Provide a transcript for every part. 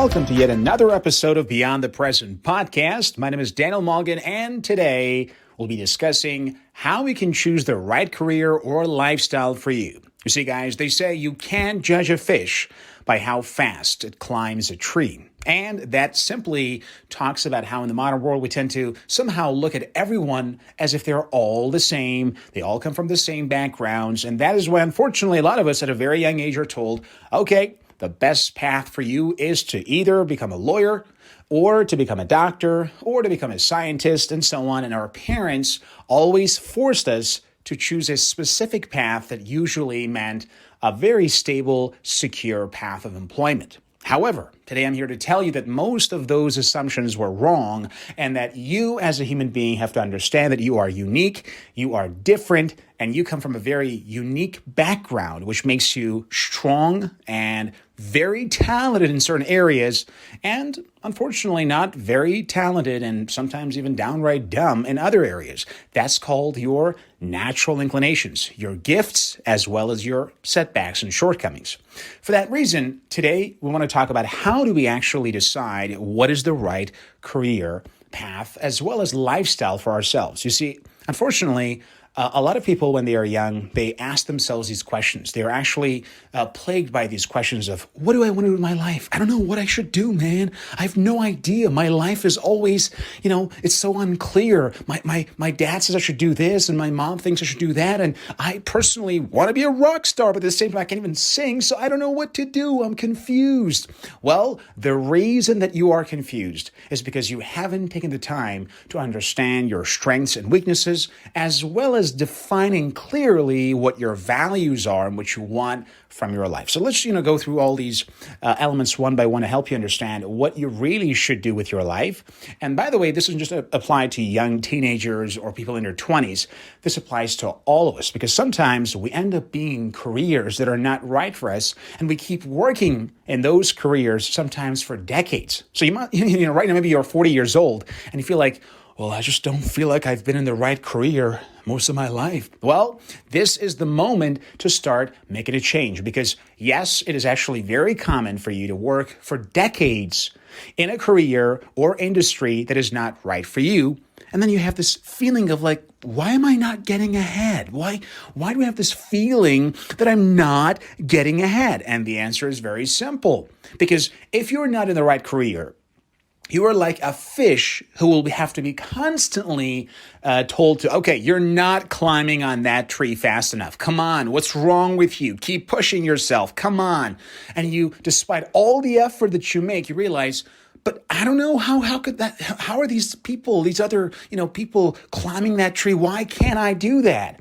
Welcome to yet another episode of Beyond the Present podcast. My name is Daniel Morgan, and today we'll be discussing how we can choose the right career or lifestyle for you. You see, guys, they say you can't judge a fish by how fast it climbs a tree. And that simply talks about how in the modern world we tend to somehow look at everyone as if they're all the same. They all come from the same backgrounds. And that is why, unfortunately, a lot of us at a very young age are told, okay, the best path for you is to either become a lawyer or to become a doctor or to become a scientist and so on. And our parents always forced us to choose a specific path that usually meant a very stable, secure path of employment. However, today I'm here to tell you that most of those assumptions were wrong and that you as a human being have to understand that you are unique, you are different, and you come from a very unique background, which makes you strong and very talented in certain areas, and unfortunately not very talented and sometimes even downright dumb in other areas. That's called your natural inclinations, your gifts, as well as your setbacks and shortcomings. For that reason, today we want to talk about how do we actually decide what is the right career path as well as lifestyle for ourselves. You see, unfortunately, a lot of people, when they are young, they ask themselves these questions. They are actually plagued by these questions of, what do I want to do with my life? I don't know what I should do, man. I have no idea. My life is always, it's so unclear. My dad says I should do this, and my mom thinks I should do that. And I personally want to be a rock star, but at the same time, I can't even sing, so I don't know what to do. I'm confused. Well, the reason that you are confused is because you haven't taken the time to understand your strengths and weaknesses, as well as defining clearly what your values are and what you want from your life. So let's, go through all these elements one by one to help you understand what you really should do with your life. And by the way, this isn't just applied to young teenagers or people in their 20s. This applies to all of us because sometimes we end up being careers that are not right for us, and we keep working in those careers sometimes for decades. So you might, right now maybe you're 40 years old and you feel like, well, I just don't feel like I've been in the right career most of my life. Well, this is the moment to start making a change because, yes, it is actually very common for you to work for decades in a career or industry that is not right for you. And then you have this feeling of like, why am I not getting ahead? Why do I have this feeling that I'm not getting ahead? And the answer is very simple. Because if you're not in the right career, you are like a fish who will have to be constantly told to, okay, you're not climbing on that tree fast enough. Come on, what's wrong with you? Keep pushing yourself. Come on. And you, despite all the effort that you make, you realize, but I don't know, how could that, how are these people, these other, people climbing that tree? Why can't I do that?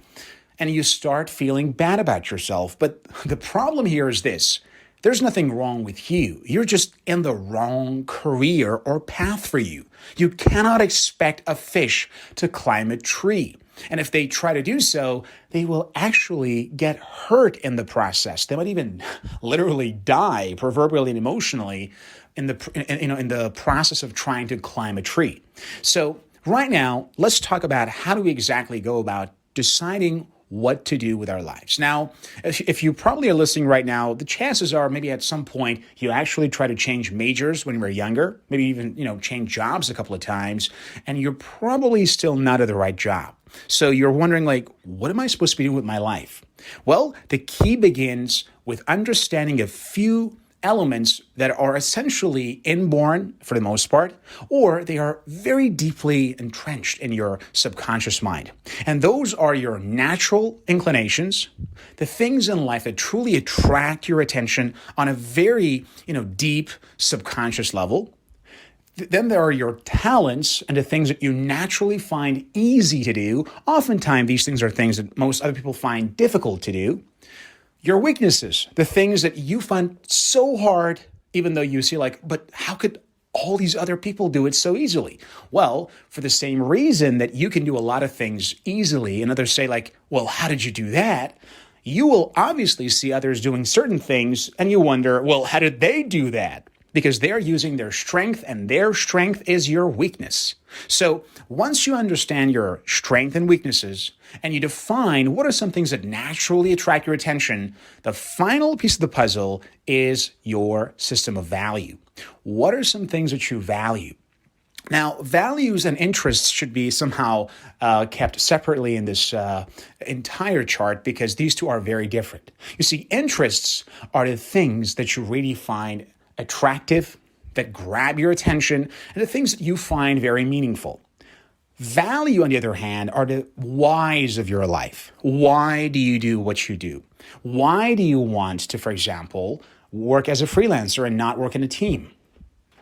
And you start feeling bad about yourself. But the problem here is this. There's nothing wrong with you. You're just in the wrong career or path for you. You cannot expect a fish to climb a tree. And if they try to do so, they will actually get hurt in the process. They might even literally die, proverbially and emotionally, in the process of trying to climb a tree. So right now, let's talk about how do we exactly go about deciding what to do with our lives. Now, if you probably are listening right now, the chances are maybe at some point you actually try to change majors when you were younger, maybe even, change jobs a couple of times, and you're probably still not at the right job. So you're wondering like, what am I supposed to be doing with my life? Well, the key begins with understanding a few elements that are essentially inborn for the most part, or they are very deeply entrenched in your subconscious mind. And those are your natural inclinations, the things in life that truly attract your attention on a very, deep subconscious level. Then there are your talents and the things that you naturally find easy to do. Oftentimes, these things are things that most other people find difficult to do. Your weaknesses, the things that you find so hard, even though you see like, but how could all these other people do it so easily? Well, for the same reason that you can do a lot of things easily and others say like, well, how did you do that? You will obviously see others doing certain things and you wonder, well, how did they do that? because they're using their strength and their strength is your weakness. So once you understand your strength and weaknesses and you define what are some things that naturally attract your attention, the final piece of the puzzle is your system of value. What are some things that you value? Now, values and interests should be somehow kept separately in this entire chart because these two are very different. You see, interests are the things that you really find attractive, that grab your attention, and the things that you find very meaningful. Value, on the other hand, are the whys of your life. Why do you do what you do? Why do you want to, for example, work as a freelancer and not work in a team?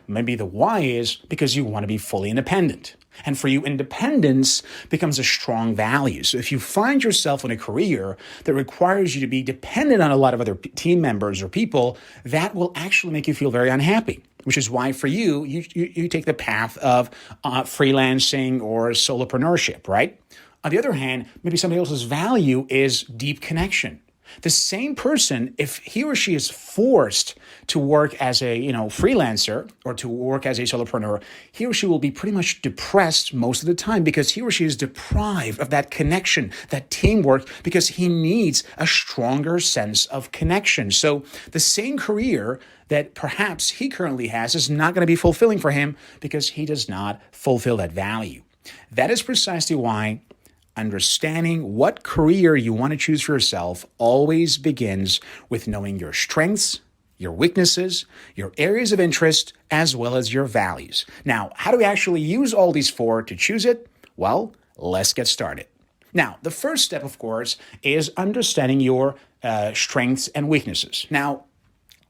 Maybe the why is because you want to be fully independent. And for you, independence becomes a strong value. So if you find yourself in a career that requires you to be dependent on a lot of other team members or people, that will actually make you feel very unhappy, which is why for you, you take the path of freelancing or solopreneurship, right? On the other hand, maybe somebody else's value is deep connection. The same person, if he or she is forced to work as a freelancer or to work as a solopreneur, he or she will be pretty much depressed most of the time because he or she is deprived of that connection, that teamwork, because he needs a stronger sense of connection. So the same career that perhaps he currently has is not going to be fulfilling for him because he does not fulfill that value. That is precisely why understanding what career you want to choose for yourself always begins with knowing your strengths, your weaknesses, your areas of interest, as well as your values. Now, how do we actually use all these four to choose it? Well, let's get started. Now, the first step, of course, is understanding your strengths and weaknesses. Now,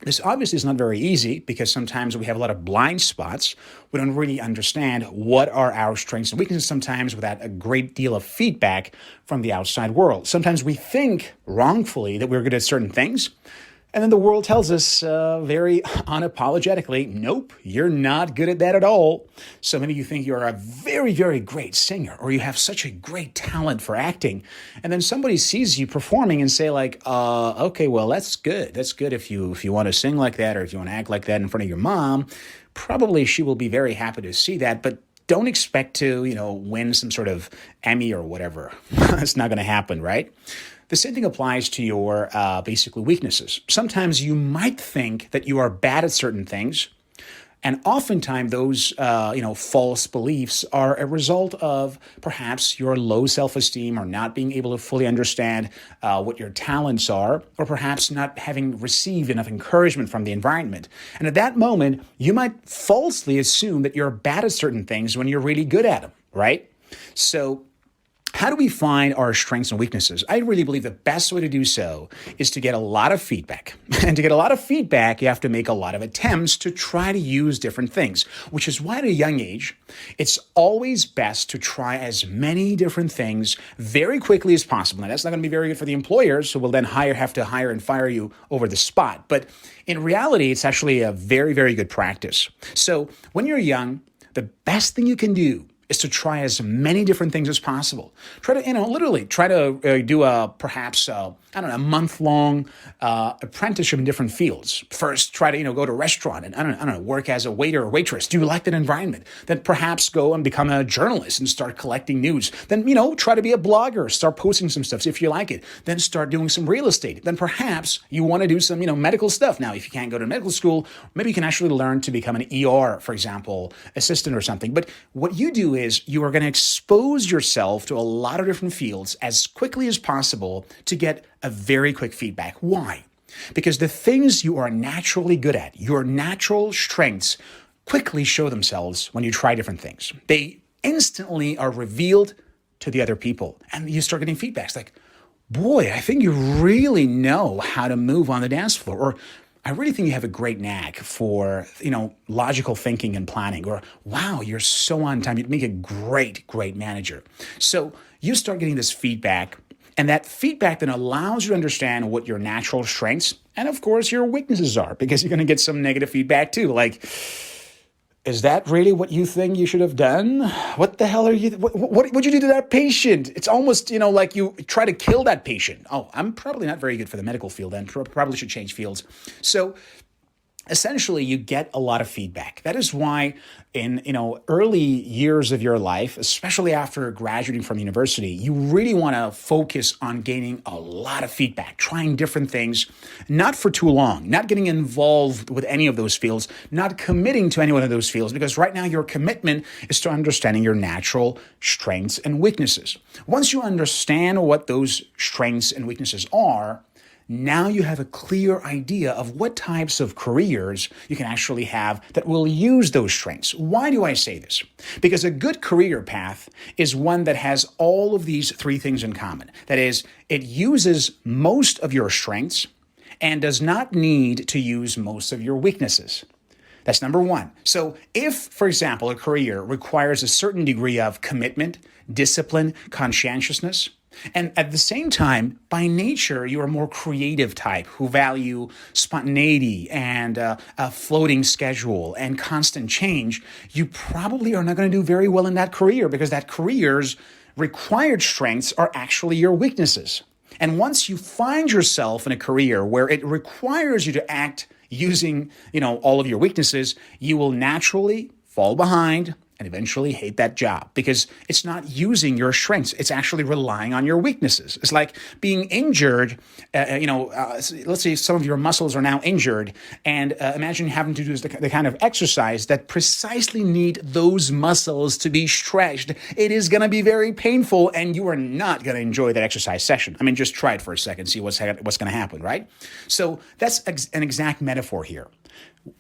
this obviously is not very easy because sometimes we have a lot of blind spots. We don't really understand what are our strengths and weaknesses sometimes without a great deal of feedback from the outside world. Sometimes we think wrongfully that we're good at certain things, and then the world tells us very unapologetically, nope, you're not good at that at all. So maybe you think you're a very, very great singer or you have such a great talent for acting. And then somebody sees you performing and say like, okay, well, that's good. That's good if you want to sing like that or if you want to act like that in front of your mom. Probably she will be very happy to see that, but don't expect to, win some sort of Emmy or whatever. It's not going to happen, right? The same thing applies to your basically weaknesses. Sometimes you might think that you are bad at certain things, and oftentimes those false beliefs are a result of perhaps your low self-esteem or not being able to fully understand what your talents are, or perhaps not having received enough encouragement from the environment. And at that moment, you might falsely assume that you're bad at certain things when you're really good at them, right? So how do we find our strengths and weaknesses? I really believe the best way to do so is to get a lot of feedback. And to get a lot of feedback, you have to make a lot of attempts to try to use different things, which is why at a young age, it's always best to try as many different things very quickly as possible. Now, that's not going to be very good for the employers who will then have to hire and fire you over the spot. But in reality, it's actually a very, very good practice. So when you're young, the best thing you can do is to try as many different things as possible. Try to, literally try to do a month-long apprenticeship in different fields. First, try to, go to a restaurant and, work as a waiter or waitress. Do you like that environment? Then perhaps go and become a journalist and start collecting news. Then, try to be a blogger, start posting some stuff, see if you like it. Then start doing some real estate. Then perhaps you want to do some, medical stuff. Now, if you can't go to medical school, maybe you can actually learn to become an ER, for example, assistant or something. But what you do is you are going to expose yourself to a lot of different fields as quickly as possible to get a very quick feedback. Why? Because the things you are naturally good at, your natural strengths, quickly show themselves when you try different things. They instantly are revealed to the other people, and you start getting feedbacks like, boy, I think you really know how to move on the dance floor, or I really think you have a great knack for, logical thinking and planning, or wow, you're so on time. You'd make a great, great manager. So you start getting this feedback, and that feedback then allows you to understand what your natural strengths and, of course, your weaknesses are, because you're going to get some negative feedback too. Like, is that really what you think you should have done? What the hell are you? What'd you do to that patient? It's almost, like you try to kill that patient. Oh, I'm probably not very good for the medical field then. Probably should change fields. So essentially you get a lot of feedback. That is why in early years of your life, especially after graduating from university, you really want to focus on gaining a lot of feedback, trying different things, not for too long, not getting involved with any of those fields, not committing to any one of those fields, because right now your commitment is to understanding your natural strengths and weaknesses. Once you understand what those strengths and weaknesses are, now you have a clear idea of what types of careers you can actually have that will use those strengths. Why do I say this? Because a good career path is one that has all of these three things in common. That is, it uses most of your strengths and does not need to use most of your weaknesses. That's number one. So if, for example, a career requires a certain degree of commitment, discipline, conscientiousness, and at the same time, by nature, you're a more creative type who value spontaneity and a floating schedule and constant change, you probably are not going to do very well in that career because that career's required strengths are actually your weaknesses. And once you find yourself in a career where it requires you to act using, all of your weaknesses, you will naturally fall behind and eventually hate that job because it's not using your strengths. It's actually relying on your weaknesses. It's like being injured. Let's say some of your muscles are now injured, and imagine having to do the kind of exercise that precisely need those muscles to be stretched. It is going to be very painful, and you are not going to enjoy that exercise session. I mean, just try it for a second, see what's going to happen, right? So that's an exact metaphor here.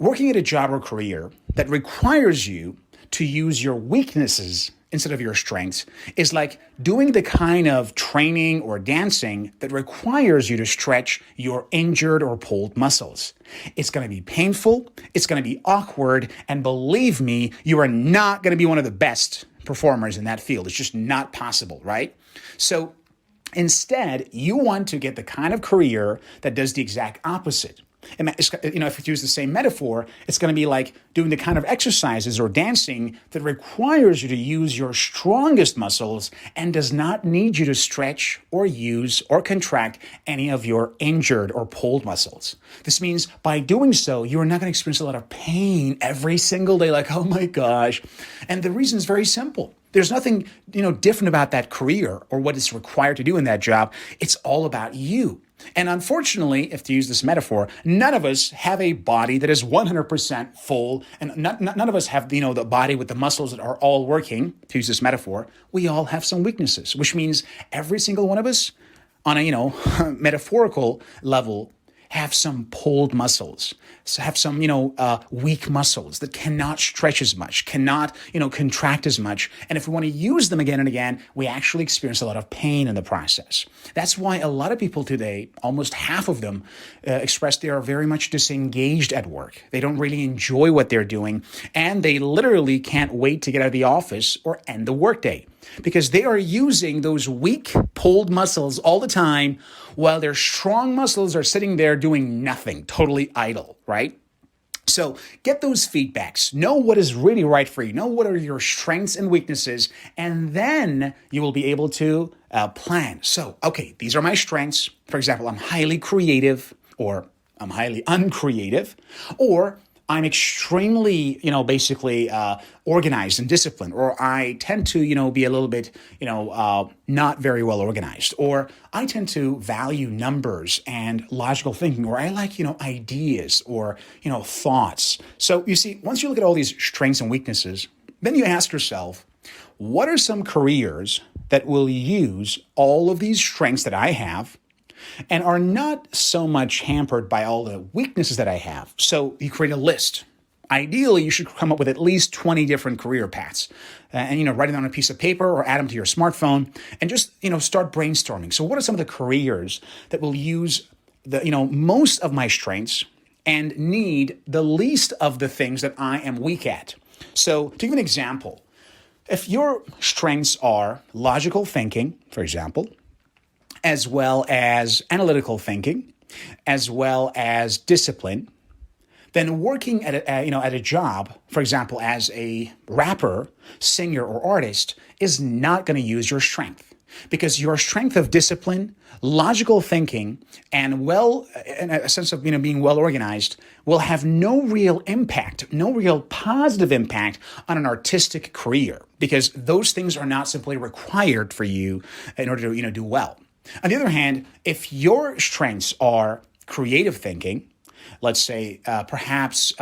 Working at a job or career that requires you to use your weaknesses instead of your strengths is like doing the kind of training or dancing that requires you to stretch your injured or pulled muscles. It's going to be painful, it's going to be awkward, and believe me, you are not going to be one of the best performers in that field. It's just not possible, right? So instead, you want to get the kind of career that does the exact opposite. If we use the same metaphor, it's going to be like doing the kind of exercises or dancing that requires you to use your strongest muscles and does not need you to stretch or use or contract any of your injured or pulled muscles. This means by doing so, you are not going to experience a lot of pain every single day, like, oh my gosh. And the reason is very simple. There's nothing, different about that career or what is required to do in that job. It's all about you. And unfortunately, if to use this metaphor, none of us have a body that is 100% full, and none of us have, the body with the muscles that are all working, to use this metaphor. We all have some weaknesses, which means every single one of us on a, metaphorical level have some pulled muscles, have some, weak muscles that cannot stretch as much, cannot, contract as much. And if we want to use them again and again, we actually experience a lot of pain in the process. That's why a lot of people today, almost half of them, express they are very much disengaged at work. They don't really enjoy what they're doing, and they literally can't wait to get out of the office or end the workday, because they are using those weak, pulled muscles all the time while their strong muscles are sitting there doing nothing, totally idle, right? So get those feedbacks. Know what is really right for you. Know what are your strengths and weaknesses, and then you will be able to plan. So, okay, these are my strengths. For example, I'm highly creative, or I'm highly uncreative, or I'm extremely, organized and disciplined, or I tend to, be a little bit, not very well organized, or I tend to value numbers and logical thinking, or I like, ideas or, thoughts. So you see, once you look at all these strengths and weaknesses, then you ask yourself, what are some careers that will use all of these strengths that I have and are not so much hampered by all the weaknesses that I have? So you create a list. Ideally, you should come up with at least 20 different career paths and, write it on a piece of paper or add them to your smartphone and just, start brainstorming. So what are some of the careers that will use most of my strengths and need the least of the things that I am weak at? So to give an example, if your strengths are logical thinking, for example, as well as analytical thinking, as well as discipline, then working at a job, for example, as a rapper, singer, or artist, is not going to use your strength. because your strength of discipline, logical thinking, and a sense of being well organized will have no real impact, no real positive impact on an artistic career, because those things are not simply required for you in order to do well. On the other hand, if your strengths are creative thinking, let's say perhaps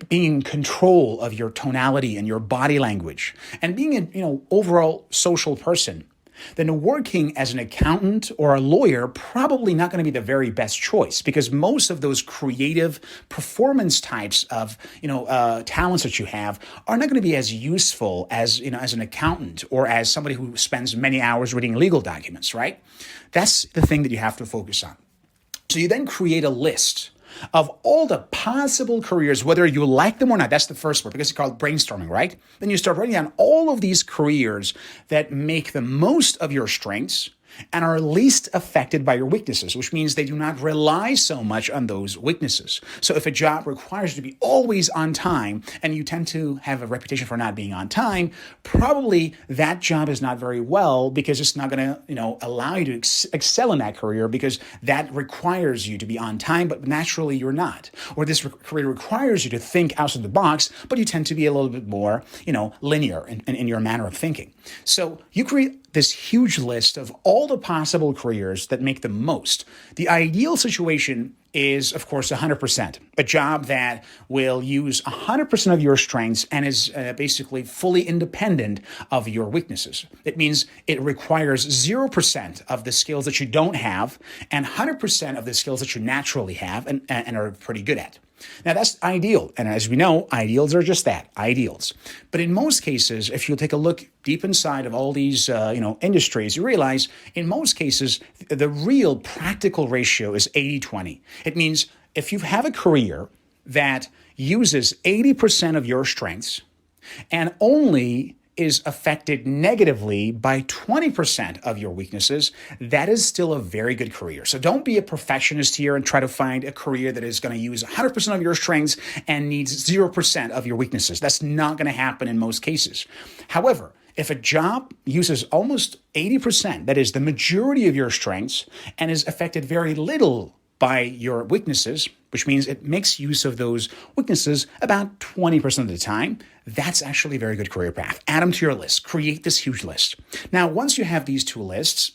being in control of your tonality and your body language, and being an overall social person, then working as an accountant or a lawyer probably not going to be the very best choice, because most of those creative performance types of talents that you have are not going to be as useful as as an accountant or as somebody who spends many hours reading legal documents, right? That's the thing that you have to focus on. So you then create a list of all the possible careers, whether you like them or not. That's the first part, because it's called brainstorming, right? Then you start writing down all of these careers that make the most of your strengths and are least affected by your weaknesses, which means they do not rely so much on those weaknesses. So if a job requires you to be always on time, and you tend to have a reputation for not being on time, probably that job is not very well, because it's not going to allow you to excel in that career, because that requires you to be on time, but naturally you're not. Or this career requires you to think outside the box, but you tend to be a little bit more linear in your manner of thinking. So you create this huge list of all the possible careers that make the most. The ideal situation is, of course, 100%, a job that will use 100% of your strengths and is basically fully independent of your weaknesses. It means it requires 0% of the skills that you don't have and 100% of the skills that you naturally have and are pretty good at. Now, that's ideal. And as we know, ideals are just that, ideals. But in most cases, if you take a look deep inside of all these industries, you realize in most cases, the real practical ratio is 80-20. It means if you have a career that uses 80% of your strengths and only is affected negatively by 20% of your weaknesses, that is still a very good career. So don't be a perfectionist here and try to find a career that is going to use 100% of your strengths and needs 0% of your weaknesses. That's not going to happen in most cases. However, if a job uses almost 80%, that is the majority of your strengths, and is affected very little by your weaknesses, which means it makes use of those weaknesses about 20% of the time, that's actually a very good career path. Add them to your list. Create this huge list. Now, once you have these two lists,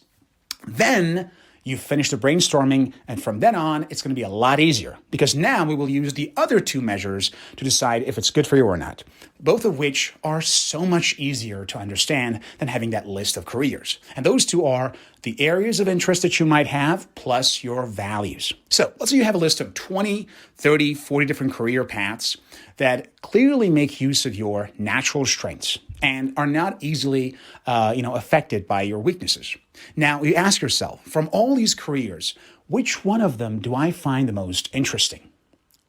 then you finish the brainstorming, and from then on, it's going to be a lot easier, because now we will use the other two measures to decide if it's good for you or not, both of which are so much easier to understand than having that list of careers. And those two are the areas of interest that you might have plus your values. So let's say you have a list of 20, 30, 40 different career paths that clearly make use of your natural strengths and are not easily affected by your weaknesses. Now, you ask yourself, from all these careers, which one of them do I find the most interesting?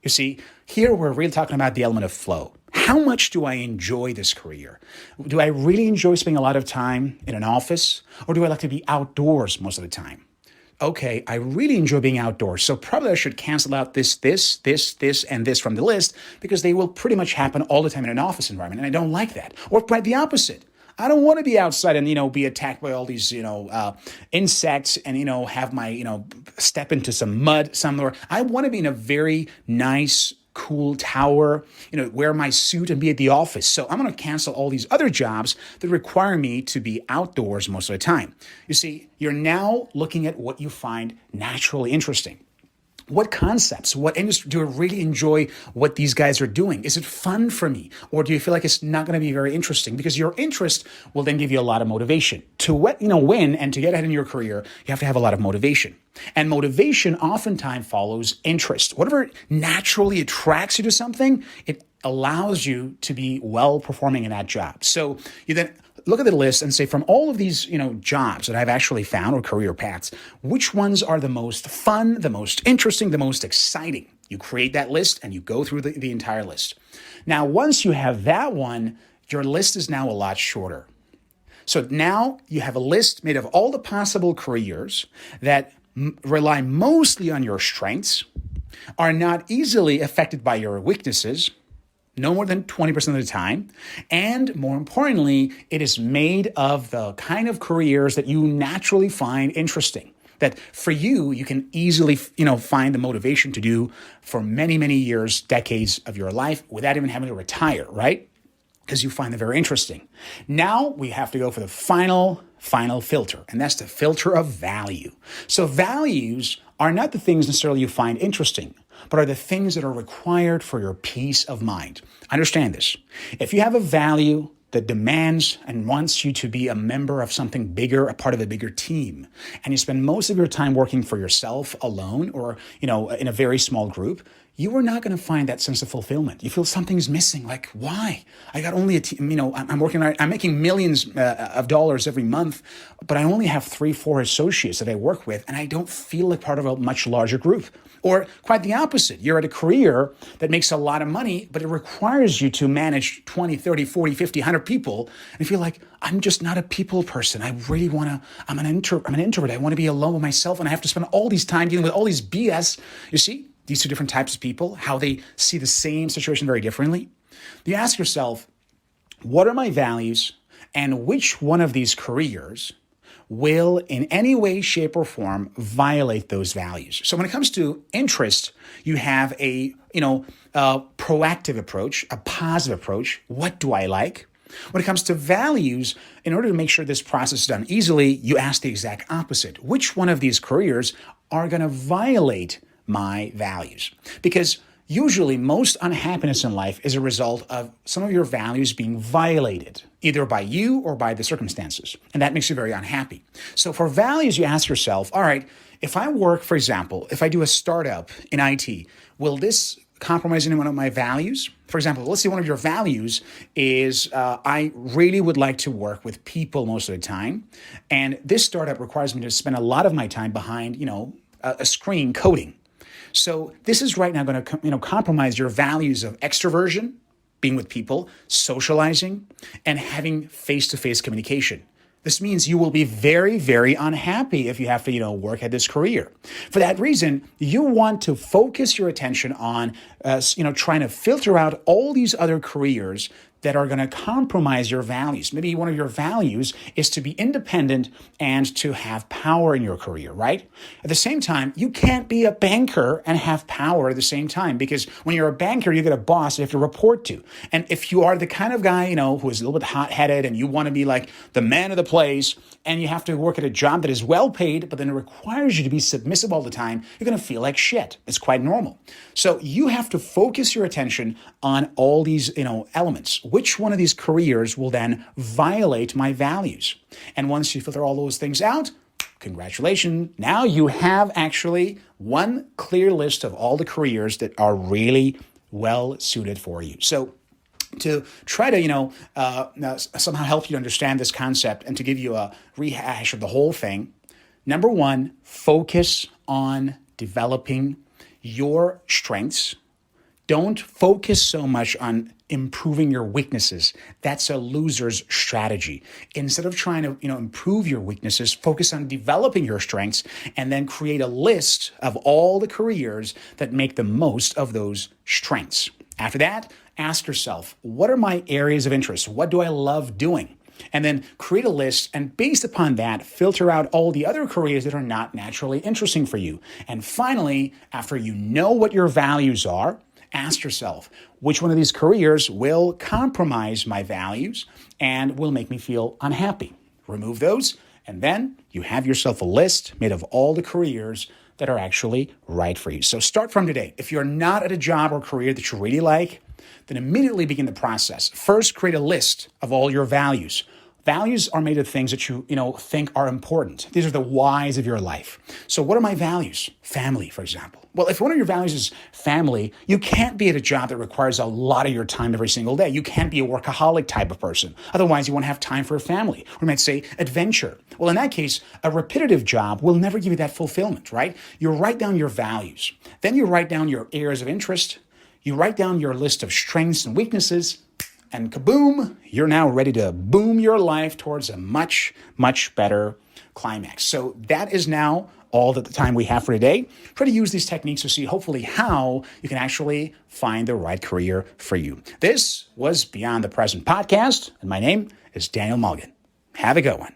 You see, here we're really talking about the element of flow. How much do I enjoy this career? Do I really enjoy spending a lot of time in an office, or do I like to be outdoors most of the time? Okay, I really enjoy being outdoors, so probably I should cancel out this, and this from the list, because they will pretty much happen all the time in an office environment, and I don't like that. Or quite the opposite. I don't want to be outside and, be attacked by all these, insects and, have my, step into some mud somewhere. I want to be in a very nice, cool tower, wear my suit and be at the office. So I'm going to cancel all these other jobs that require me to be outdoors most of the time. You see, you're now looking at what you find naturally interesting. What concepts, what industry do I really enjoy what these guys are doing? Is it fun for me? Or do you feel like it's not going to be very interesting? Because your interest will then give you a lot of motivation. To win and to get ahead in your career, you have to have a lot of motivation. And motivation oftentimes follows interest. Whatever naturally attracts you to something, it allows you to be well performing in that job. So you then look at the list and say, from all of these, jobs that I've actually found, or career paths, which ones are the most fun, the most interesting, the most exciting? You create that list and you go through the entire list. Now, once you have that one, your list is now a lot shorter. So now you have a list made of all the possible careers that rely mostly on your strengths, are not easily affected by your weaknesses, no more than 20% of the time. And more importantly, it is made of the kind of careers that you naturally find interesting. That for you, you can easily, find the motivation to do for many, many years, decades of your life without even having to retire, right? Because you find them very interesting. Now we have to go for the final filter, and that's the filter of value. So values are not the things necessarily you find interesting, but are the things that are required for your peace of mind. Understand this. If you have a value that demands and wants you to be a member of something bigger, a part of a bigger team, and you spend most of your time working for yourself alone or, in a very small group, you are not going to find that sense of fulfillment. You feel something's missing. Like, why? I got only a team, I'm making millions of dollars every month, but I only have 3-4 associates that I work with, and I don't feel like part of a much larger group. Or quite the opposite. You're at a career that makes a lot of money, but it requires you to manage 20, 30, 40, 50, 100 people. And you feel like, I'm just not a people person. I really want to, I'm an introvert. I want to be alone with myself, and I have to spend all these time dealing with all these BS. You see? These two different types of people, how they see the same situation very differently. You ask yourself, what are my values, and which one of these careers will in any way, shape, or form violate those values? So when it comes to interest, you have a proactive approach, a positive approach. What do I like? When it comes to values, in order to make sure this process is done easily, you ask the exact opposite. Which one of these careers are going to violate my values? Because usually most unhappiness in life is a result of some of your values being violated, either by you or by the circumstances. And that makes you very unhappy. So for values, you ask yourself, all right, if I work, for example, if I do a startup in IT, will this compromise any one of my values? For example, let's say one of your values is I really would like to work with people most of the time. And this startup requires me to spend a lot of my time behind, a screen coding. So this is right now going to, compromise your values of extroversion, being with people, socializing, and having face-to-face communication. This means you will be very, very unhappy if you have to, work at this career. For that reason, you want to focus your attention on, trying to filter out all these other careers that are going to compromise your values. Maybe one of your values is to be independent and to have power in your career, right? At the same time, you can't be a banker and have power at the same time, because when you're a banker, you get a boss you have to report to. And if you are the kind of guy, who is a little bit hot-headed and you want to be like the man of the place, and you have to work at a job that is well paid, but then it requires you to be submissive all the time, you're going to feel like shit. It's quite normal. So you have to focus your attention on all these, elements. Which one of these careers will then violate my values? And once you filter all those things out, congratulations. Now you have actually one clear list of all the careers that are really well suited for you. So to try to, somehow help you understand this concept and to give you a rehash of the whole thing, number one, focus on developing your strengths. Don't focus so much on improving your weaknesses. That's a loser's strategy. Instead of trying to, improve your weaknesses, focus on developing your strengths and then create a list of all the careers that make the most of those strengths. After that, ask yourself, what are my areas of interest? What do I love doing? And then create a list, and based upon that, filter out all the other careers that are not naturally interesting for you. And finally, after you know what your values are, ask yourself, which one of these careers will compromise my values and will make me feel unhappy? Remove those, and then you have yourself a list made of all the careers that are actually right for you. So start from today. If you're not at a job or career that you really like, then immediately begin the process. First, create a list of all your values. Values are made of things that you think are important. These are the whys of your life. So what are my values? Family, for example. Well, if one of your values is family, you can't be at a job that requires a lot of your time every single day. You can't be a workaholic type of person. Otherwise, you won't have time for a family. Or you might say adventure. Well, in that case, a repetitive job will never give you that fulfillment, right? You write down your values. Then you write down your areas of interest. You write down your list of strengths and weaknesses. and kaboom, you're now ready to boom your life towards a much, much better climax. So that is now all the time we have for today. Try to use these techniques to see hopefully how you can actually find the right career for you. This was Beyond the Present podcast, and my name is Daniel Mulligan. Have a good one.